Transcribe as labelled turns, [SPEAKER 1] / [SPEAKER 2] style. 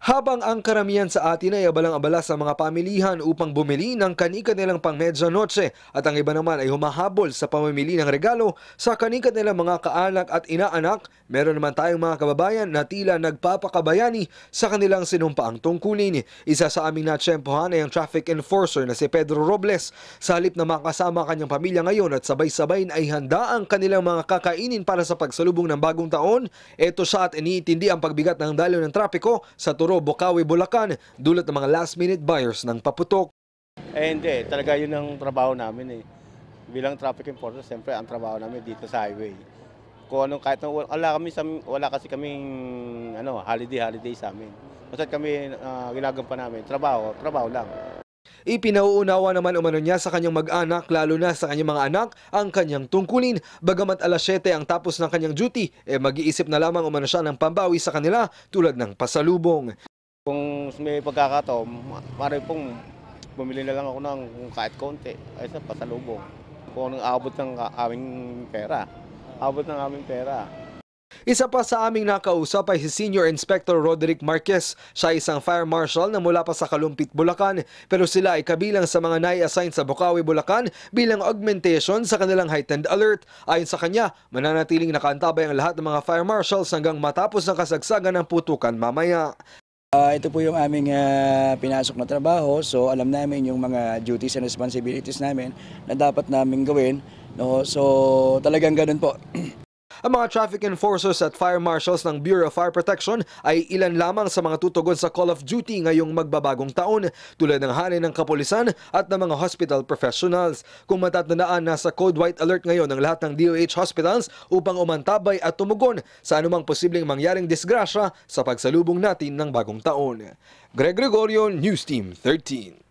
[SPEAKER 1] Habang ang karamihan sa atin ay abalang-abala sa mga pamilihan upang bumili ng kani-kanilang pang medyanoche at ang iba naman ay humahabol sa pamimili ng regalo sa kani-kanilang mga kaanak at inaanak, meron naman tayong mga kababayan na tila nagpapakabayani sa kanilang sinumpaang tungkulin. Isa sa aming natsyempohan ay ang traffic enforcer na si Pedro Robles. Sa halip na makasama kanyang pamilya ngayon at sabay-sabay ay handa ang kanilang mga kakainin para sa pagsalubong ng bagong taon, ito siya at iniintindi ang pagbigat ng daloy ng trapiko sa Bukawi, Bulacan, dulot ng mga last-minute buyers ng paputok.
[SPEAKER 2] Hindi. Talaga yun ang trabaho namin eh. Bilang traffic enforcer, siyempre ang trabaho namin dito sa highway. Kung anong kahit wala kasi kaming holiday sa amin. Basta kami ginagawa namin, trabaho lang.
[SPEAKER 1] Ipinauunawa naman umano niya sa kanyang mag-anak, lalo na sa kanyang mga anak, ang kanyang tungkulin. Bagamat alas 7 ang tapos ng kanyang duty, mag-iisip na lamang umano siya ng pambawi sa kanila tulad ng pasalubong.
[SPEAKER 2] Kung may pagkakataon, parang pong bumili na lang ako ng kahit konti ay sa pasalubong. Kung anong abot ng aming pera.
[SPEAKER 1] Isa pa sa aming nakausap ay si Senior Inspector Roderick Marquez. Siya isang fire marshal na mula pa sa Kalumpit, Bulacan, pero sila ay kabilang sa mga nai-assign sa Bukawi, Bulacan bilang augmentation sa kanilang heightened alert. Ayon sa kanya, mananatiling nakaantabay ang lahat ng mga fire marshals hanggang matapos ang kasagsagan ng putukan mamaya.
[SPEAKER 3] Ito po yung aming pinasok na trabaho, so alam namin yung mga duties and responsibilities namin na dapat namin gawin. No? So talagang ganun po.
[SPEAKER 1] Ang mga traffic enforcers at fire marshals ng Bureau of Fire Protection ay ilan lamang sa mga tutugon sa Call of Duty ngayong magbabagong taon, tulad ng hanay ng kapulisan at ng mga hospital professionals. Kung matatandaan, nasa Code White Alert ngayon ang lahat ng DOH hospitals upang umantabay at tumugon sa anumang posibleng mangyaring disgrasya sa pagsalubong natin ng bagong taon. Greg Gregorio, News Team 13.